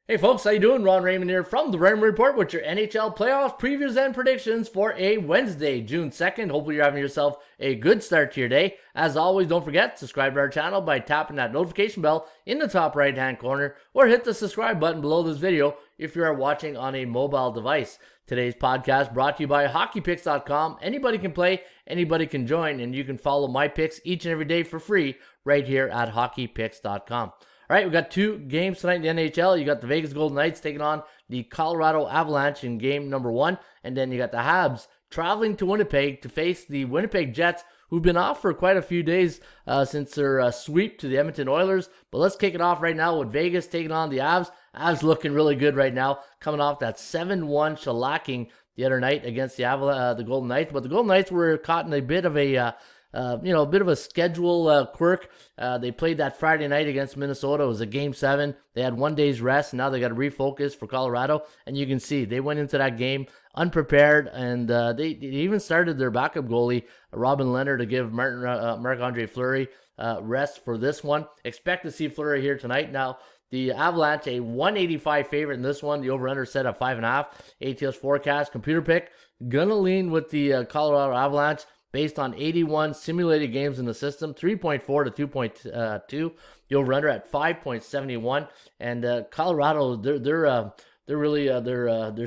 Hey folks, how you doing? Ron Raymond here from the Raymond Report with your NHL Playoff Previews and Predictions for a Wednesday, June 2nd. Hopefully you're having yourself a good start to your day. As always, don't forget, subscribe to our channel by tapping that notification bell in the top right-hand corner or hit the subscribe button below this video if you are watching on a mobile device. Today's podcast brought to you by HockeyPicks.com. Anybody can play, anybody can join, and you can follow my picks each and every day for free right here at HockeyPicks.com. All right, we got two games tonight in the NHL. You got the Vegas Golden Knights taking on the Colorado Avalanche in game number one. And then you got the Habs traveling to Winnipeg to face the Winnipeg Jets, who've been off for quite a few days since their sweep to the Edmonton Oilers. But let's kick it off right now with Vegas taking on the Avs. Avs looking really good right now, coming off that 7-1 shellacking the other night against the Golden Knights. But the Golden Knights were caught in a bit of a a bit of a schedule quirk. They played that Friday night against Minnesota. It was a game 7. They had 1 day's rest. And now they got to refocus for Colorado. And you can see they went into that game unprepared. And they even started their backup goalie, Robin Leonard, to give Marc-Andre Fleury rest for this one. Expect to see Fleury here tonight. Now, the Avalanche, a 185 favorite in this one. The over-under set at 5.5. ATS forecast, computer pick. Gonna lean with the Colorado Avalanche, based on 81 simulated games in the system, 3.4 to 2.2. The over/under at 5.71. And Colorado, they're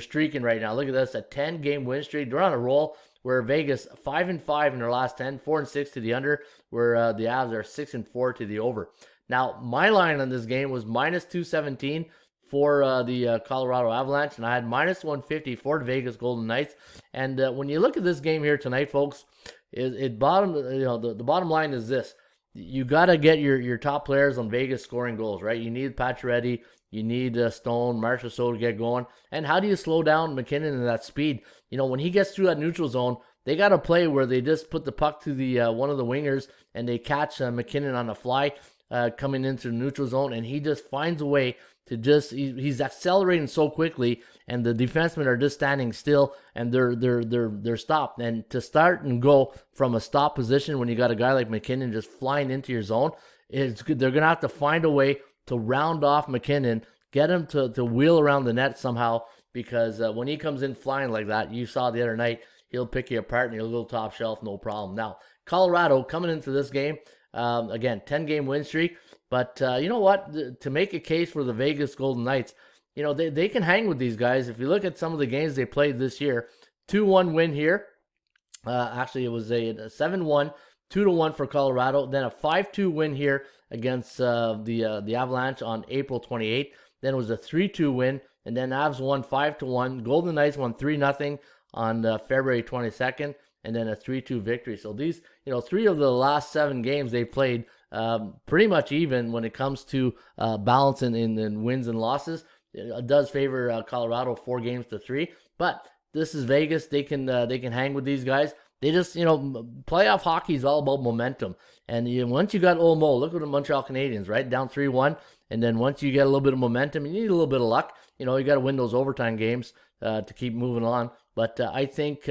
streaking right now. Look at this, a 10-game win streak. They're on a roll. Where Vegas 5-5 in their last 10, 4-6 to the under. Where the Avs are 6-4 to the over. Now my line on this game was minus 217 for the Colorado Avalanche, and I had minus 150 for the Vegas Golden Knights. And when you look at this game here tonight, folks, the bottom line is this: you got to get your top players on Vegas scoring goals, right? You need Pacioretty, you need Stone, Marchessault to get going. And how do you slow down McKinnon in that speed? When he gets through that neutral zone, they got to play where they just put the puck to the one of the wingers and they catch McKinnon on the fly coming into the neutral zone, and he just finds a way to he's accelerating so quickly, and the defensemen are just standing still, and they're stopped. And to start and go from a stop position when you got a guy like McKinnon just flying into your zone, they're gonna have to find a way to round off McKinnon, get him to wheel around the net somehow, because when he comes in flying like that, you saw the other night, he'll pick you apart and he'll go top shelf, no problem. Now, Colorado coming into this game, again, 10-game win streak. But you know what? To make a case for the Vegas Golden Knights, they can hang with these guys. If you look at some of the games they played this year, 2-1 win here. Actually, it was a 7-1, 2-1 for Colorado. Then a 5-2 win here against the Avalanche on April 28th. Then it was a 3-2 win. And then Avs won 5-1. Golden Knights won 3-0 on February 22nd. And then a 3-2 victory. So these, 3 of the last 7 games they played, pretty much even when it comes to balance in wins and losses. It does favor Colorado 4-3, but this is Vegas. They can hang with these guys. They just, playoff hockey is all about momentum. And once you got old Mo, look at the Montreal Canadiens, right? Down 3-1. And then once you get a little bit of momentum, you need a little bit of luck. You got to win those overtime games to keep moving on. But I think,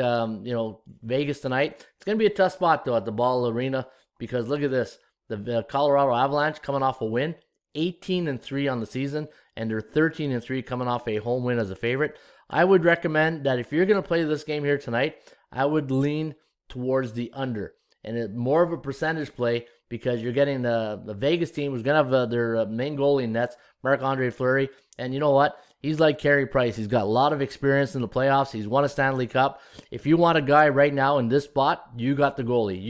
Vegas tonight, it's going to be a tough spot, though, at the Ball Arena, because look at this. The Colorado Avalanche coming off a win, 18-3 on the season, and they're 13-3 coming off a home win as a favorite. I would recommend that if you're going to play this game here tonight, I would lean towards the under. And more of a percentage play, because you're getting the Vegas team who's going to have their main goalie in nets, Marc-Andre Fleury. And you know what? He's like Carey Price. He's got a lot of experience in the playoffs. He's won a Stanley Cup. If you want a guy right now in this spot, you got the goalie.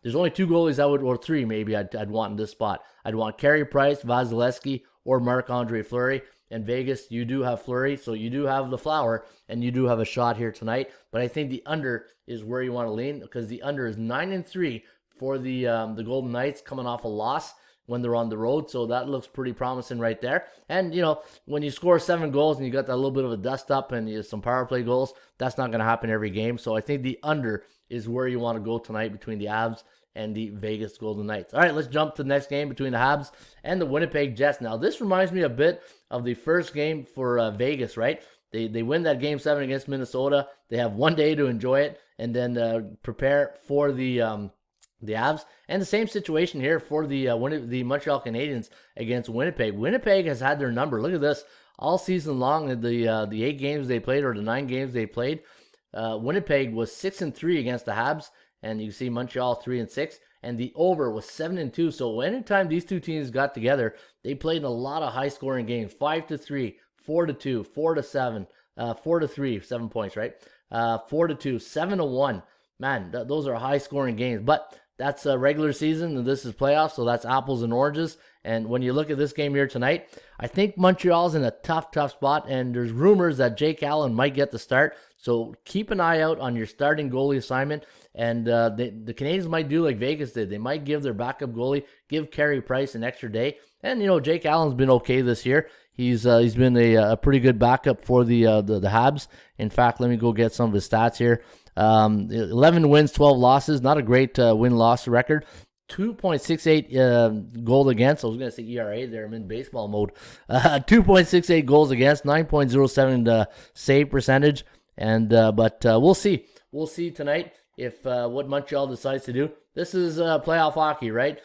There's only 2 goalies or 3 maybe I'd want in this spot. I'd want Carey Price, Vasilevsky, or Marc-Andre Fleury. In Vegas, you do have Fleury, so you do have the flower, and you do have a shot here tonight. But I think the under is where you want to lean, because the under is 9-3 for the Golden Knights coming off a loss when they're on the road. So that looks pretty promising right there. And, when you score 7 goals and you got that little bit of a dust up and some power play goals, that's not going to happen every game. So I think the under is where you want to go tonight between the Avs and the Vegas Golden Knights. All right, let's jump to the next game between the Habs and the Winnipeg Jets. Now, this reminds me a bit of the first game for Vegas, right? They win that game 7 against Minnesota. They have 1 day to enjoy it and then prepare for the the Avs. And the same situation here for the Montreal Canadiens against Winnipeg. Winnipeg has had their number. Look at this. All season long, the 8 games they played, or the 9 games they played, Winnipeg was 6-3 against the Habs, and you can see Montreal 3-6, and the over was 7-2. So anytime these two teams got together, they played in a lot of high-scoring games: 5-3, 4-2, 4-7, 4-3, 7 points, right? 4-2, 7-1. Man, those are high-scoring games, but that's a regular season, and this is playoffs, so that's apples and oranges. And when you look at this game here tonight, I think Montreal's in a tough spot, and there's rumors that Jake Allen might get the start. So keep an eye out on your starting goalie assignment. And the Canadiens might do like Vegas did. They might give their backup goalie, give Carey Price an extra day. And, Jake Allen's been okay this year. He's been a pretty good backup for the Habs. In fact, let me go get some of his stats here. 11 wins, 12 losses. Not a great win-loss record. 2.68 goals against. I was going to say ERA there. I'm in baseball mode. 2.68 goals against, 9.07 save percentage. And but we'll see. We'll see tonight if what Montreal decides to do. This is playoff hockey, right?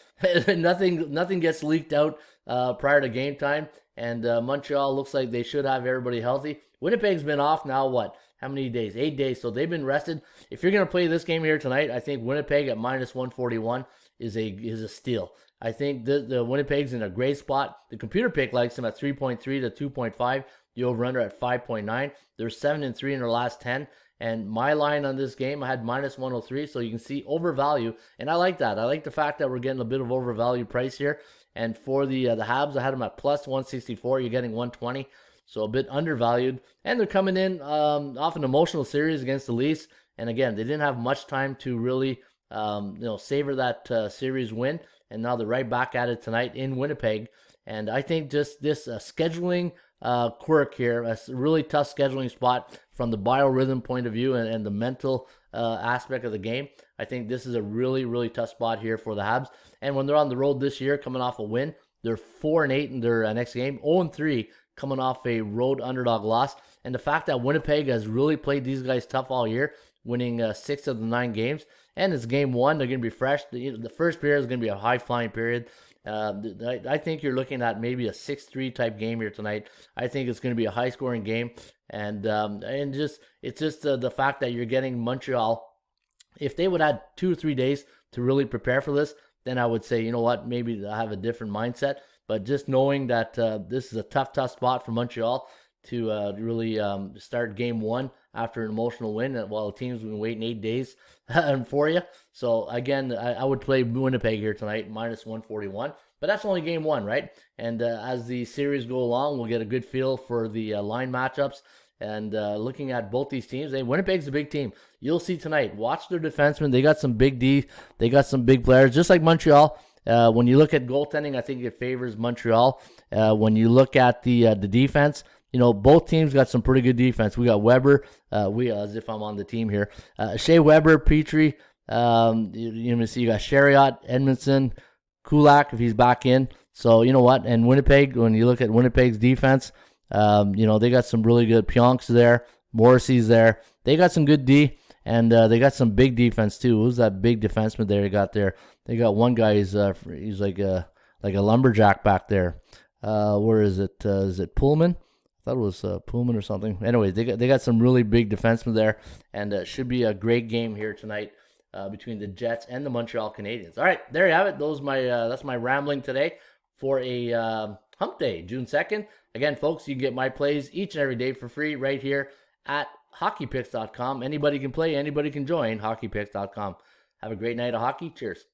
Nothing gets leaked out prior to game time. And Montreal looks like they should have everybody healthy. Winnipeg's been off now, what? How many days? 8 days. So they've been rested. If you're going to play this game here tonight, I think Winnipeg at -141 is a steal. I think the Winnipeg's in a great spot. The computer pick likes them at 3.3 to 2.5. The over-under at 5.9. They're 7-3 in their last 10. And my line on this game, I had -103, so you can see overvalue. And I like that. I like the fact that we're getting a bit of overvalue price here. And for the Habs, I had them at +164. You're getting 120. So a bit undervalued. And they're coming in off an emotional series against the Leafs. And again, they didn't have much time to really savor that series win. And now they're right back at it tonight in Winnipeg. And I think just this scheduling quirk here, a really tough scheduling spot from the biorhythm point of view and the mental aspect of the game. I think this is a really, really tough spot here for the Habs. And when they're on the road this year, coming off a win, they're 4-8 in their next game, 0-3 coming off a road underdog loss. And the fact that Winnipeg has really played these guys tough all year, winning 6 of the 9 games. And it's game 1, they're going to be fresh. The first period is going to be a high-flying period. I think you're looking at maybe a 6-3 type game here tonight. I think it's going to be a high-scoring game. And it's just the fact that you're getting Montreal. If they would have 2 or 3 days to really prepare for this, then I would say, you know what, maybe I have a different mindset. But just knowing that this is a tough spot for Montreal to really start game 1 after an emotional win, while the team's been waiting 8 days for you. So again, I would play Winnipeg here tonight, -141. But that's only game 1, right? And as the series go along, we'll get a good feel for the line matchups. And looking at both these teams, Winnipeg's a big team. You'll see tonight. Watch their defensemen. They got some big D. They got some big players, just like Montreal. When you look at goaltending, I think it favors Montreal. When you look at the defense, both teams got some pretty good defense. We got Weber. As if I'm on the team here. Shea Weber, Petrie. You got Chariot, Edmondson, Kulak if he's back in. So you know what? And Winnipeg, when you look at Winnipeg's defense, they got some really good Pionk's there. Morrissey's there. They got some good D, and they got some big defense too. Who's that big defenseman there? They got there. They got one guy. He's like a lumberjack back there. Where is it? Is it Pullman? I thought it was Pullman or something. Anyways, they got some really big defensemen there, and it should be a great game here tonight between the Jets and the Montreal Canadiens. All right, there you have it. That's my rambling today for a hump day, June 2nd. Again, folks, you can get my plays each and every day for free right here at hockeypicks.com. Anybody can play, anybody can join hockeypicks.com. Have a great night of hockey. Cheers.